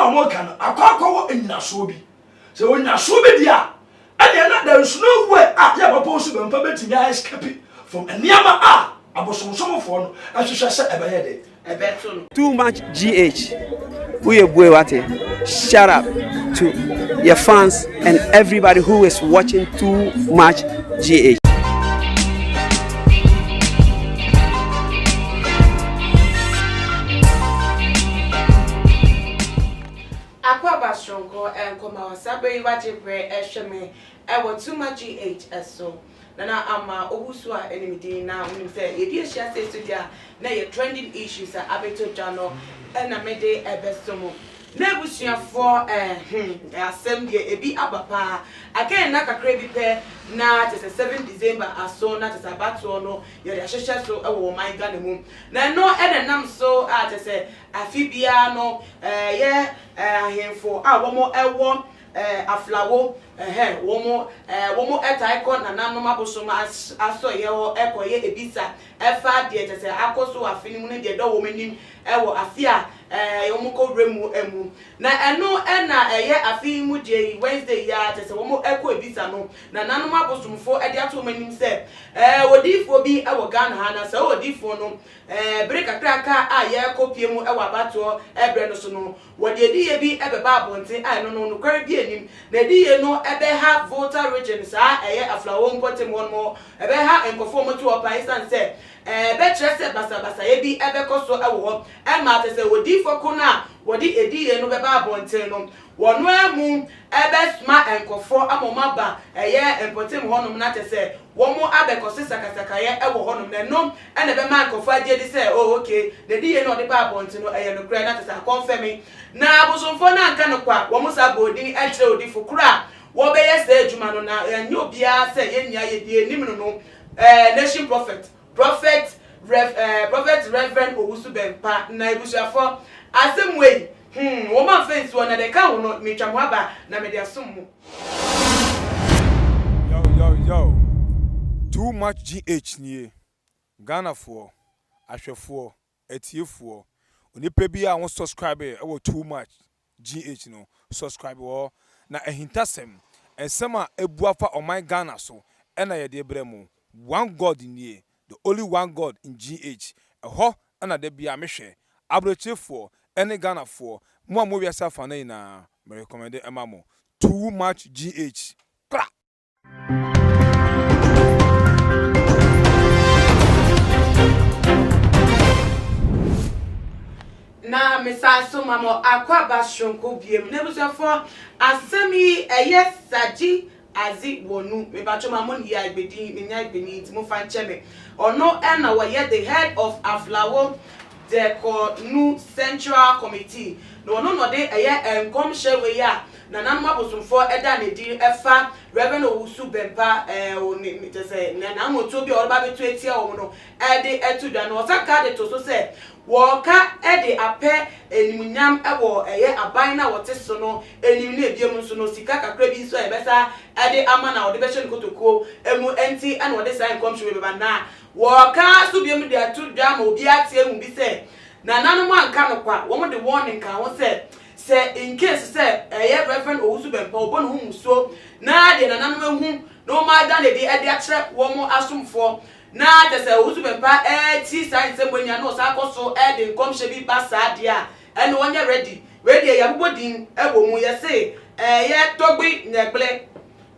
omo kan akwa enyinaso bi se onyaso bi dia and there is no way ya papa so be mpa betimi escape from eniama abosomsomo for no ahwehwe se ebeye de ebeto no too much GH we boy what shout out to your fans and everybody who is watching Too Much GH. Akwaba Strongo and Koma Sabe Wajibre Eshame ewo Too Much GH eso nana ama obusua enimidi na unim say ye die share say studio na ye trending issues abeto jano na mede ebesomo na ebusuafo asem ye ebi abapa again na kakra bi pe na 7 December aso na tesabato no ye de ahehye so ewo man Ghana mum na no nam so say afibia no ye ahemfo womo ewo aflawo womo etaikon na nanom abosoma aso ye wo ekoye ebisa efa de tese akoso afini mu ne de do wo manim ewo afia womo ko remu emu na eno na eye afini mu je Wednesday ya tese womo eko ebisa no na nanom abosomfo ede ato manim se wodifo bi ewo Ghana ha na se wodifo no break akraka ye kopie mu ewo abato ebre no so no wode ediye bi ebeba abonte no kware bi enim na ediye no ebe ha voter region sa eye aflawo mpotem won mo ebe ha enkofo mo to opa say be trese basa ye bi ebe koso ewo e ma te se wodi foko na wodi ediye no beba abonte no wono emu ebe sma enkofo amoma ba eye empotem honum na te se womo abekosi sakasaka ye ewo honum na no ene be ma enkofo agye say oh okay the ediye no de ba abonte no eye no kra na te se confirm na abosomfo na nka no kwa womo sa bodin e kire odi fokura wo be yes ejuma no na enyo bia say yenya ye die nim no nation prophet Reverend Owusu Bempa na ebusuafo asemwe wo man face wona de ka wo no metwa mo aba na me de asommu yo Too Much GH nie Ghana for ahwefo etiefo onipa bi a won subscribe e wo Too Much GH no subscribe wo na ehintasem ensema ebuafa oman Ghana so ena ye de bremu one God nie the only one God in GH eho na de bia mehwe abrochefo ene Ghana for mo wi safa na ina me recommend emamo Too Much GH kra na misaso mamo Akwaba Strongo biem nebusafo asemi eye saji azi wonu me bacho mamon ya igbedi me nya igbeni ti mo fan cheme ono na we the head of Aflawo the new central committee no de eye enkom shewe ya na nanom abosomfo eda ne di efa Reverend Owusu Bempa oni te say na moto bi orba betu etia wo no ede etudwa no osaka de to so say woka ede ape enimunyam ewo eye aban na wote so no enim na ebiem so no sika kakra bi so ebesa ede ama na wode be hye nkotoko emu enti ana wode sai nkomhwe beba na woka so biem de atudwa ma obi atie mu bi say na nanom anka no kwa wo mo de warning ka wo say in case say Reverend Owusu Bempa obon hu muso na de na nanom hu no ma da le de ede akere wo mo asomfo na te say Owusu Bempa ti science monya no sa koso de komhye bi basa de a ene wonya ready ya bobodin ewo mu ye say ye togbi negle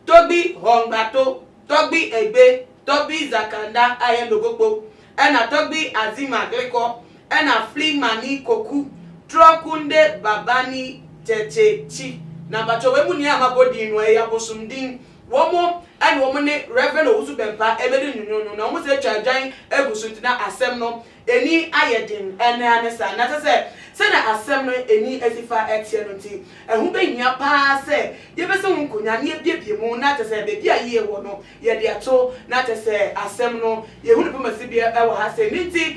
togbi hongato togbi egbe togbi zakanda aye logopo ena togbi azima gleko ena fling mani koku trokunde babani chechechi na bacho we mu ni amabodin no ya bosumdin womo and woman Reverend Owusu Bempa ebedi nyunyu na omo se twajan egusuntina asem no eni ayedin ene anesa na se na asem no eni asifa etie no ti ehu behia pa se ye be se hunkonya na ebiebie mu na te se bebi aye wo no ye de ato na te se asem no ye hunu pema se bia e wo ha se nti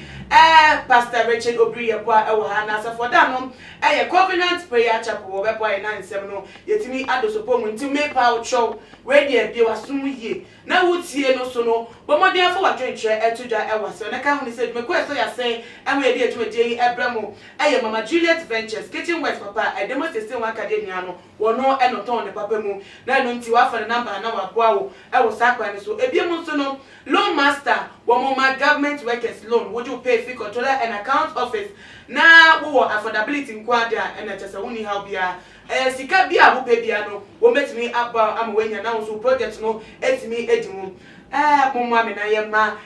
Pastor Richard Obri ye kwa e wo ha na asafo da no ye covenant prayer chapel wo be boy na nsem no yetimi adosopo mu nti me pa wo show we dey be wasum ye na wotie no so no bomodin afọ wadwentre etudwa ewase na kan hu ni say me kweso ya say enwe dey etudwa yi ebramo eye mama Juliet Ventures Kitchen West papa edemo sese wa academia no wono enoton ne papa mu na no nti wa fa number na wa boa wo ewo sakwa ni so ebiem so no loan master my government workers loan would you pay fee controller and account office na wo affordability nkwada and chese woni help ya sika bia wo pay bia no wo metimi aba am wenya na so project no etimi edimu mumma me na yema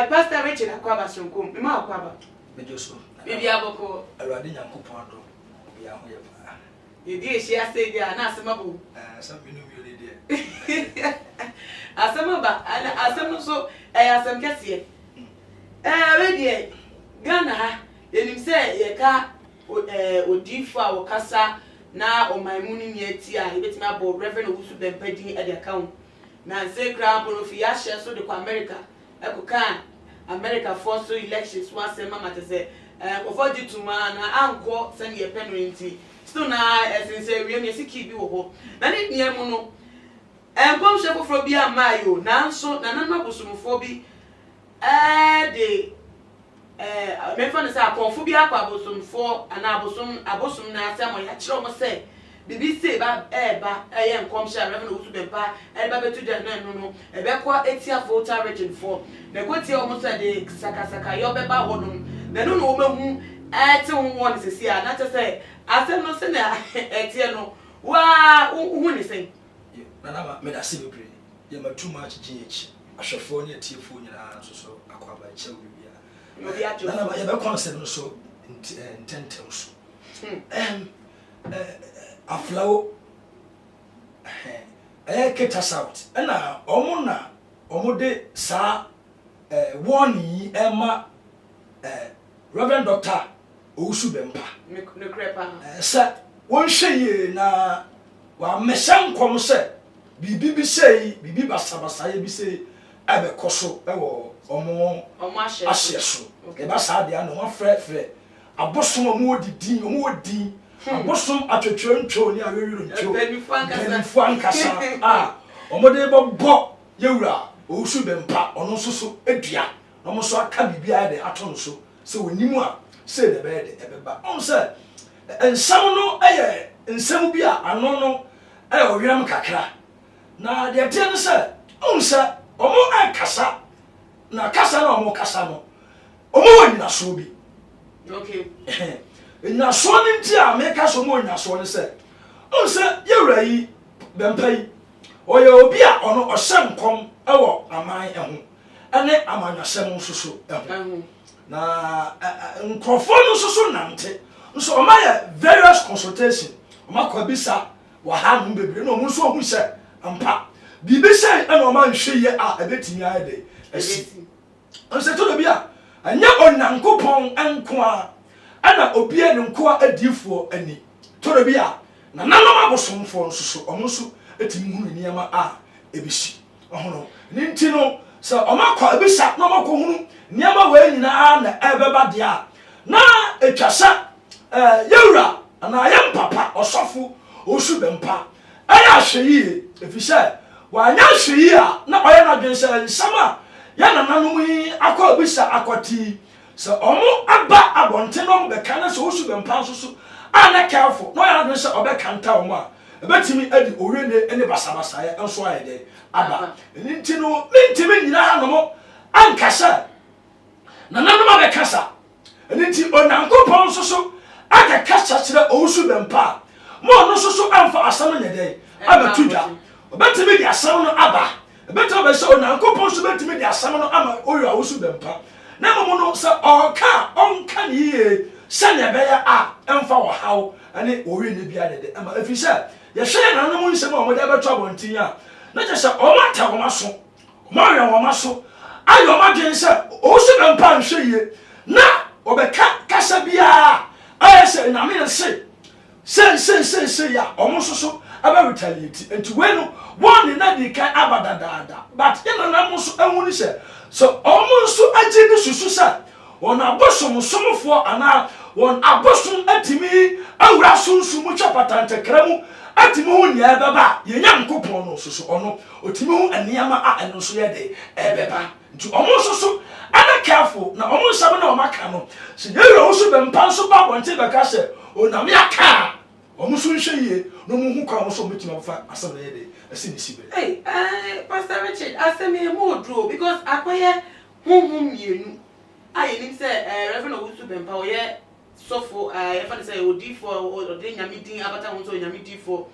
pastor Richard Akwaba Sonkom me ma Akwaba me joso bibi aboko awade nyankopon do bia ho ye pa ye di ehia say dia na asemabu some binu mi ole dia asemaba asem so asem kese we die Ghana ha yenim se ye ka odifu a wokasa na omaimuni mieti a ebetimi abo Reverend Owusu Bempadi e de account na se kra profi ya share so de ko America ekoka America for so elections wa se mama te se ofo dituma na anko se ye penalty still na esense wie ne siki bi wo ho na ne niam no empom shefofro bi amayo nanso na nanu abosomfo bi de me fa ne say akonfo bi akwa abosomfo ana abosom na asem ya kire mo say bibi say ba ye nkom sha Reverend Owusu Bempa ba betu de no e be kwa etia Volta region 4 na kwoti o mo say de saka yo be ba hodum na no wo mahu te won ne sesi a na te say asem no se na etie no wa hu ne say na me da se bebre ye ma too much GH ahwefo ne atiefo nyina so Akwaba chew bibia no bia jo na ye be concept no so intentem so aflawo keta south na omo de sa warning ema Reverend Dr. Owusu Bempa me krepa sa won hweye na wa mesan kom se bibi bi sei bibi basabasa ye bi sei abe koso ewo omo ahye so e ba sa de na won frefre abosom omo odidi abosom atwetwe ntwo ni awewiro ntwo benifu ankasa omo de bo yewura Owusu Bempa ono so edua no mo so aka bibia de ato so se wonimu a se de be de ebeba on se ensam no eye ensam bi a ano no owiram kakra na de tie no se on se omo ankasa na kasa na omo kasa no omo wanyina so bi okay na so ni nti a me ka so mo nya so ni se on se yewura yi Bempa yi oye obi a ono ohyenkom ewo aman eho ene amanyasem nsoso eho na nkrofo no nsoso nante nso o maye various consultation o makwa bisa wa ha no bebre no nso ohu se ampa bibi se ena o man hweye a ebetimi ade esi nso to do bia anya onankopon enko a ana obi en nko a adifo ani to do bia na nanom abosomfo nsoso o nso etimi hunu niam a ebisi ohono ninti no so omakwa ebisa na omakwa hunu niam we nyina na ebeba dia na etwasa yewura na ayem papa osofo Owusu Bempa aya hweye efise wa anya hweye a na oya na dwense nsama ya na nanom yi akwa ebisa akwati so omo aba abonte no beka na so Owusu Bempa so ana careful no ya na dwense obeka nta omo a ebetimi adi orene ene basabasa ya enso ayede aba ninti no mintimi nyina ha no mo ankasa na nanom abekasa ninti onankopon so aka kasa kire Owusu Bempa mo no so amfa asam nyede abatudwa obetimi di asam no aba ebetimi be se onankopon so betimi di asam no ama oyo Owusu Bempa na mo no se onka ni se ne be ya a emfa wo hawo ane orene bia dede ama efisa ye hwe na nanom nsem a mo de beto abontin a na je se o mata wo maso mo awe wo maso ayo ma dwen se Owusu Bempa nhweye na obeka kasa bia ayese na me se ya omo so aba retaliate enti we no one na di kan abadadada but ina na mo so ehuni se so omo so agi ni susu sa ona bosom somfo ana won abosun atimi awura sunsun mu chapatante kramu atimi hu nya beba ye nyankopon no soso ono otimi hu aniama a eno so ye de ebeba nti omo soso ana careful na omo nsam na omaka no se yewura wo so bempa so ba bonte beka se oname aka omo so nhwe no mu hu kwa omo so metima fa asem na ye de esi ni sibe Pastor Richard asemi mo dro because akoye honhom mienu ayenim se Reverend Owusu Bempa oye sofo yefa say odi for odi nyamidin abata won so nyamidin for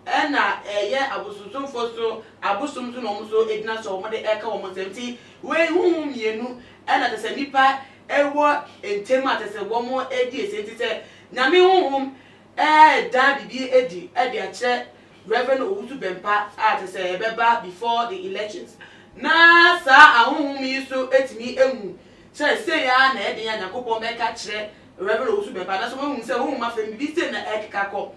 na ye abosusum for so abosum so no mo so edina so mo de eka wo mo semti we honhom mienu na te se nipa ewo entem atese wo mo edi esenti se nyame honhom da bibi edi a che Reverend Owusu Bempa at say beba before the elections. Na sa ahunhumi so etimi emu. Say ya na e de ya Yakobon meka kire Reverend Owusu Bempa na so hu say hu ma fam bi say na ekeka ko.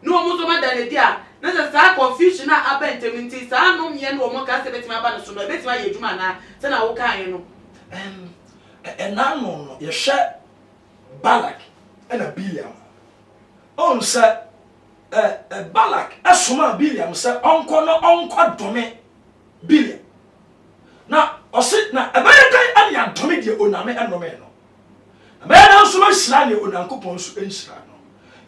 No mo so ma dane dia na sa confusion na aba nteminti sa no ye no mo ka say betimi aba no so no betimi aye dwuma na say na wo kan no. Enano no ye hwe Balak na Biliam. On say Balak asoma Biliam se onko no onko dome Biliam na osi na ebayedan ani adome de oname enome no ebayedan so masira ne onankopon so enshira no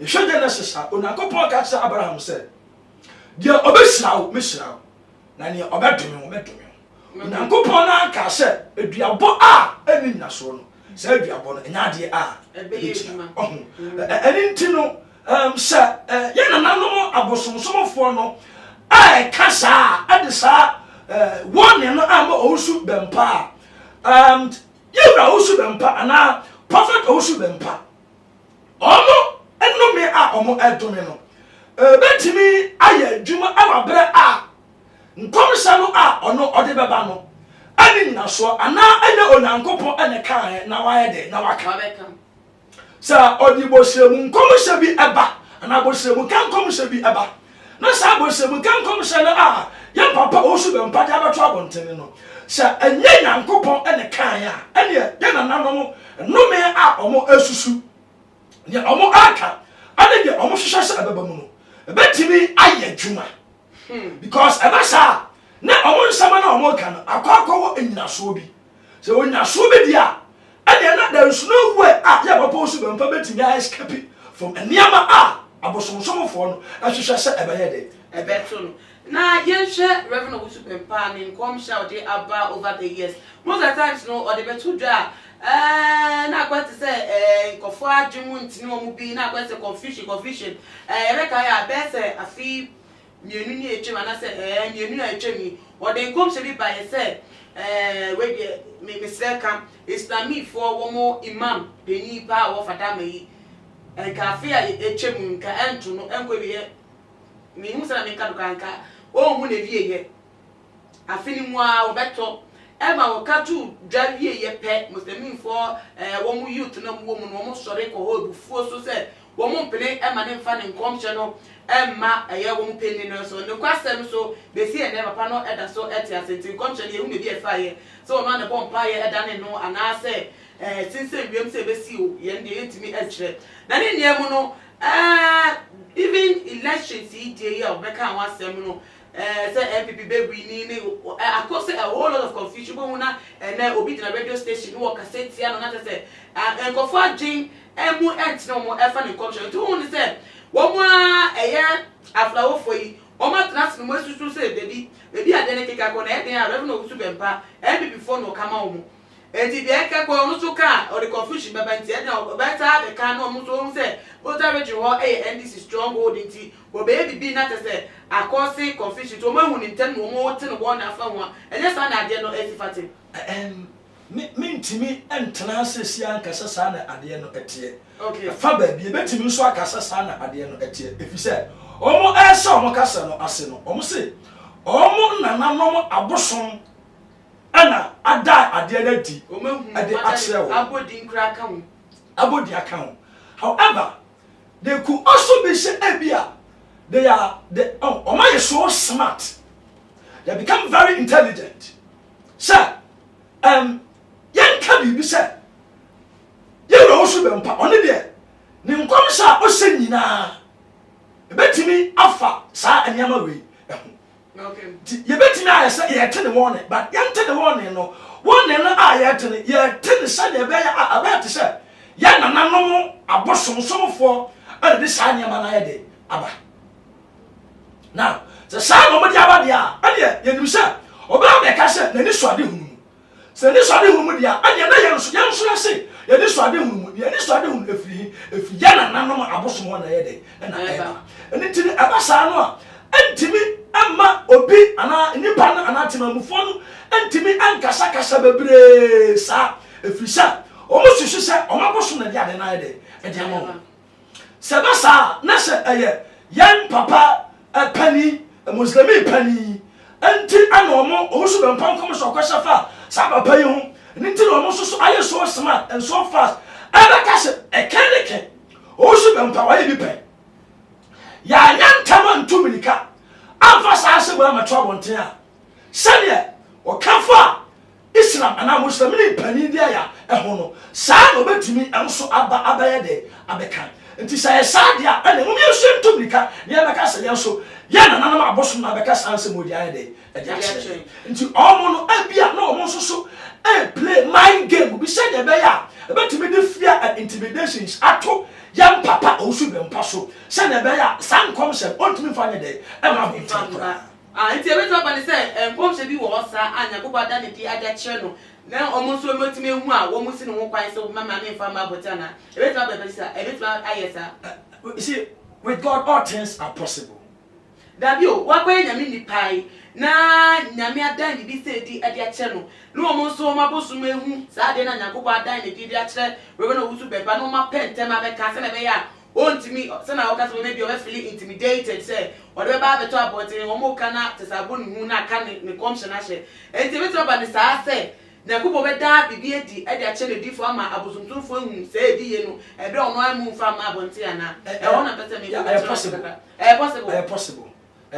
yehwe Genesis onankopon ka tse Abraham se de obesira wo mesira wo na ne obedome wo medome onankopon na ka se eduabo a eni nyaso no se eduabo no enyade a ebeyema eni ntino sa yana nanom abosomsomfo no kasa adisa wone no ama Owusu Bempa yewra Owusu Bempa ana prophet Owusu Bempa omo enome a omo edome no betimi aye dwuma awabre a nkomsa no a ono ode beba no ani nyinaso ana ene onankopon ene kan na waye de na waka sa odibo semu nkomse bi eba ana bosemu kan komse bi eba na sa bosemu kan komse na ya papa Owusu Bempa ja beto abontene no sa enye nyankopon ene kan ya ene ya na nanom no me a omo asusu ne omo aka ane de omo hwehwe se abeba mu no betimi aye dwuma because eba sa na omo nsama na omo kan akwakowo enyinaso bi se onyaso bi dia and there is no way ya papa Owusu Bempa betimi escape from eniama abosomsom for no ahwehwe se ebeye de ebeto no na yenhwe Reverend Owusu Bempa ni nkom sha ode aba over the years most of the times no ode beto dwa na kwete se nkofo adwemu ntini omu bi na kwete confusion ebeka ya bese afi mienu ni etwema na se mienu na etwemi ode nkom se bi ba ye se we me seka Islami for womo imam beni pa wo fata mai kafe a etwemu nka ento no enko bi ye me hu sala me ka dukanka o hu na wie ye afini mu a obeto ema wo katu dwa wie ye pe muslimin for womo youth na mu womo no mo sore ko ho bufuo so se womo mpene ema ne mfa ne nkomche no emma eye womo peni no so ne kwasem so be si ene papa no eda so eti asenti nkomche ne hu me bi e fa ye so no na bompa ye eda ne no anase since wiem se be si o ye ndi entimi ekire na ne niam no even elections idea ya obeka wasem no say MPP baby ni akose a whole lot of confusion but una na obi na radio station no cassette ya no na say enkofo adwin emu ent no mo efa ne corruption to won say wo mo eye aflawo foi o ma trans no mo susu say baby ade ne keka ko na e den a Reverend Owusu Bempa MPP for no kama o mo enti bi eka ko no so ka o the confusion baba nti e na better be kan no mo so say Ota reji ho NDC strong hold nti bo be bi na te say akose confusion to mahu ni ntem no mo te no bo na fa ho enye sa na ade no esifate me ntimi entena asesi ankasa sa na ade no etie okay fa ba bi betimi nso akasa sa na ade no etie efise omo ese omo kasa no ase no omo se omo nananom abosom ana ada ade na di omahu ade akyewo abodi nkra ka ho abodi aka ho however they could also be said they are so smart. They become very intelligent. Sir, yan can be said. You osu bempa one de ni nkom sha o se nyina betimi afa sa anyama we okay ye betimi ayese ye tene wone but ye tene wone no wone no ayetene ye tene sa de be ya abete se ya nananom abosomsomfo ade de sa anyama na ye de aba now the sa no mo de aba de a ade ye nim se obra be ka se na ni so ade hunu se ni so ade hunu de a ade na ye nso ase ye ni so ade hunu ye ni so ade hunu efiri ya nananom abosom na ye de na eba eni tini aba sa no a entimi amma obi ana nipa na ana timamufo no entimi ankasa kasa bebre sa efisa omo susu se omo boso na dia de na de amo se ba sa na se eye yan papa pani muslimi pani enti ana omo so be mpan kom so kwasa fa sa papa yi ho enti omo so aye so smart and so fast aba kase ekeneke o so be mpan wa ye bi pen ya nyantama ntumirika amfa sa se bra ma trouble nten a sane o kafa Islam ana Muslim ni pani dia ya eho no sa no betumi enso abaye de abeka nti sa sa dia ene mo yesu ntumirika ne abeka se yenso ya na nanam aboso na abeka sa se modi aye de ache nti omo no abia na omo so play mind game bi se de be ya betumi de fear and intimidations ato yam papa osu be mpa so se na be ya san komsem ontumi fanye de e ma bo mpa nti ebe to bani se komsem bi wo sa anya ko bada ne di aja kire no na omo so metumi hu a wo musi ne ho kwan se mama me fa ma botana ebe to be sa ebe to ayesa you see with God all things are possible Dabio wakwe nyame ni pai na nyame adan bi se di ade akye no no omo so maboso mehu sa de na nyakoko adan ne di akye we na wusu beba no ma pentem abeka se na be ya ontimi se na woka so maybe o feel intimidated say what be ba beto abotin omo kana tesabo ne hu na ka ne commission ahye enti beto ba ne sa se nyakoko be da bibi edi ade akye ne di fo ama abosomtumfo hu se edi ye no ebe ono amu fa ma abonti ana e wona pese me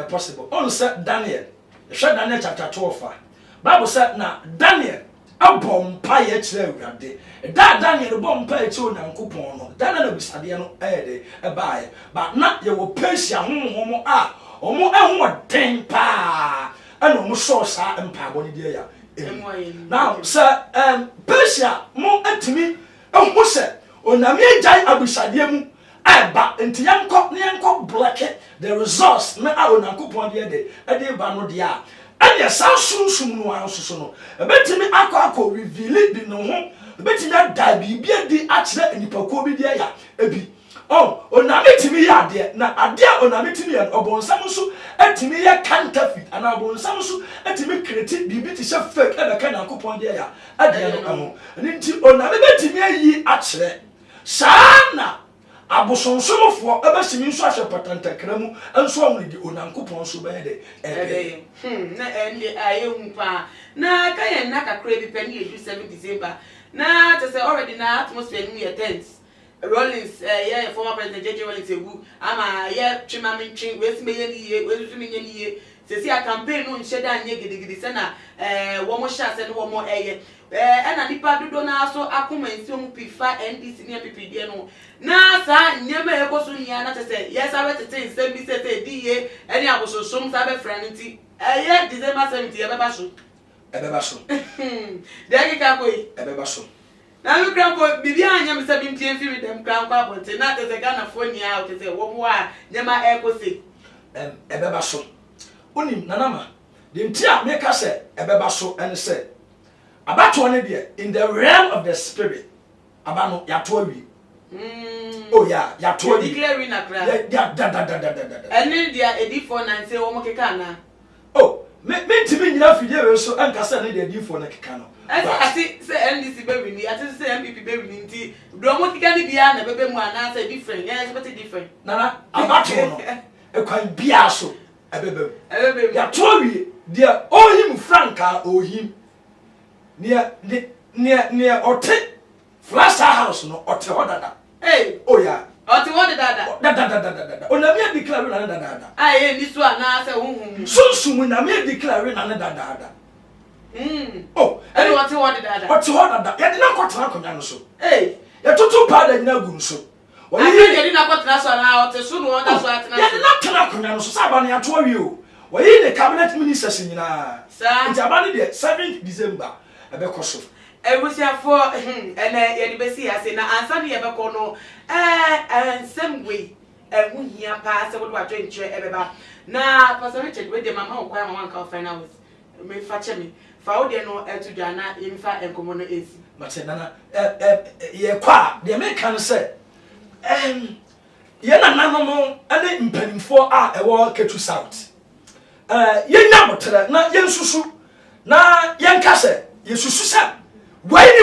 possible on said Daniel Daniel chapter 12 Bible said na Daniel abompa ye kire awurade da Daniel bompa ye kire Onyankopon no Daniel bisade no de e baaye ba na ye wo Persia honhom a omo ehwo pa ana omo so sa empa boni die ya now sir Persia mo atimi ehwo se oname agyan abisade mu eba enti yanko block the resource na Onyankopon de ba no de a anya sansum no ansoso no ebetimi akọ reveal di no ho ebetimi da bibia di akire enipako bi de ya ebi onametimi ya de na ade onametimi ya obonsam so etimi ya counterfeit ana obonsam so etimi create bibi ti se fake ebe ka Onyankopon de ya ade no ho nti onamebetimi ayi akire sana abosonsomfo ebesimi nso ahwe patantakra mu enso onudi Onyankopon so be de na ende ayehu pa na kayen na kakra bi pani edu 7 December na to say already na atmosphere nu ye tense Rollins former president JJ Rollins egu ama ye twema mentwin we sime ye niye we susu menye niye sesi a campaign no nhyeda anye gidigidi se na wo mo sha se no wo mo ena nipa dodo na so akoma nsi omu pifa NDC ne PPD no na sa nyema e koso nia na tese yes awe tete nsem bi se die eni abososom sa be franti December 70 ebe ba so dege ka koi ebe ba so na mi kran ko bibi anya mi se bi mpie fi dem kran kwa bonte na tese Ghana phone ya o tese wo mo a nyema e kosi ebe ba so onim nanama de ntia make say ebe ba so en say abato ne de in the realm of the spirit abano yato awi oh yeah yato awi declare na kra da eni dia edi for na say wo mo keka na oh me ntimi nyina fidie we so anka say ne de edi for na keka no ati say NDC baby ni ati say MPP baby ni nti do mo keka ni bia na bebe mu ana say different yes but different nana abato no ekwan bia so ebebe yato awi de ohim franka ohim near ote Flash House no ote hodada oh yeah ote hodada da ona me declare na da aye ni so ana se hunhum sunsun na me declare na da oh and ote hodada ye de na kwotena konya no so ya tutu pa da nyina gu nso I think you not got so now to soon one that's what ya na tena konya so saba na ato awie o wayi ne cabinet ministers nyina nti abane de 7th December ebekoso for and ye be see ase na ansa de ye be ko no same way hu hia pa se wo do adwenche ebeba na Pastor Richard we de mama o kwa mama nka final me fa che me fa wo de no etu dwa na yemfa enkomo no esi mate nana ye kwa de me kan se ye na nanom ane mpanimfo a ewo Ketu South ye nya motere na ye nsusu na ye nka se ye susu sa wani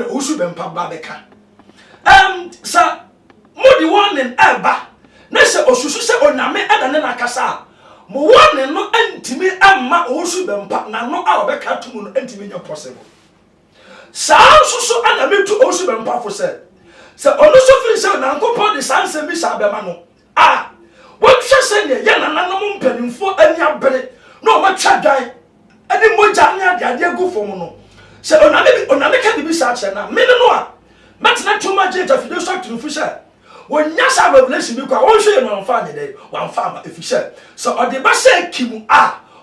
osu bempa ba beka sa modi warning eba na se osusu se oname ada ne nakasa mo warning no antimi amma osu bempa na no a obeka tumu no antimi nya possible sa susu ana metu osu bempa fo se onusu fi se na nkopon de sanse bi sa bema no wo hwe se ne ye na nanom mpanimfo ani abere no ma twa dwan ade moja anya de ade gu fo mu no se oname ka bibi sa che na me no a metna tuma je ta fido so to fisha wonya sa revelation bi kwa won hwe no amfa ne dey wan fa ma efisha so ode ba se kimu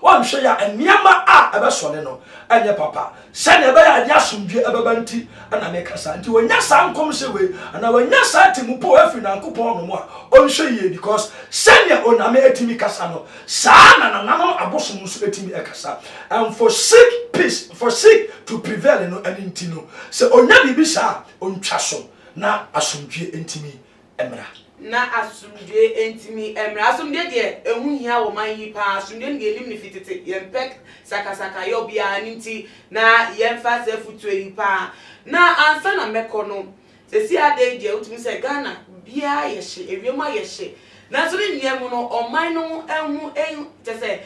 wan hwe ya eniama ebe so ne no anye papa se ne be ya dia somdwe ebeba nti ana me kasa nti wonya sa nkom se we ana wonya sa timu po afi na nkopon no mo a on hwe ye because se ne oname etimi kasa no sa na no abosom so etimi ekasa and for seek peace for seek to prevail no aninti no se onya bibi sa ontwa so na asomdwe entimi emra na asumdwe entimi emra asumdwe de ehu hia wo man yi pa asumdwe nge elim ni fitete yempek saka yo bia ninti na yemfa se futu yi pa na ansa na mekono se si ade de utumi se Ghana bia ye hye ewiema ye hye na so ne nyem no oman no ehu te se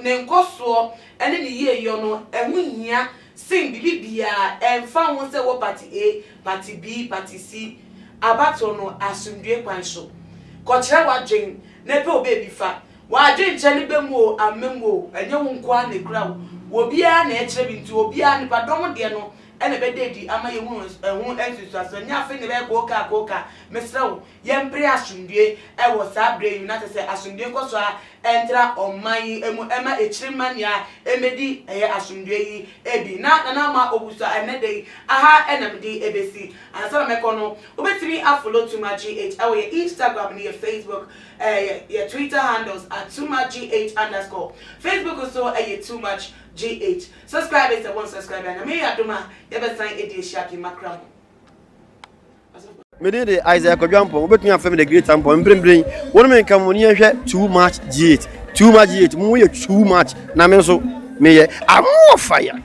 ne nkoso ene ne ye yo no ehu hia sin bibia emfa ho se wo party A party B party C abato no asumdwe kwanso kokyere wadwen na pe obebi fa wadwen kyele bemu o amemu enye wo nko a na kura wo bia na ekyere bi nti obia ne padom de no ene be dedi ama ye hu ensusu asanya afi ne be koka mesrawo yempre asumdwe e wo sa bre yu na se asumdwe koso a entra oman emu ema ekyere mania emedi eye asumdwe yi ebi na ma obusa enede aha enamdi ebesi ansala mekono obetimi afollow TumaGH awo ye Instagram ni ye Facebook your Twitter handles at TumaGH_. Facebook also ye TumaGH. Subscribe if you want to subscribe and me aduma you be sign edi shaki makram. Me dey Isaiah Kodwampo obetumi afem the great ampo mbrembren wonu me nka mo ni ehwe TumaGH mu ye too much na me so me ye amo fire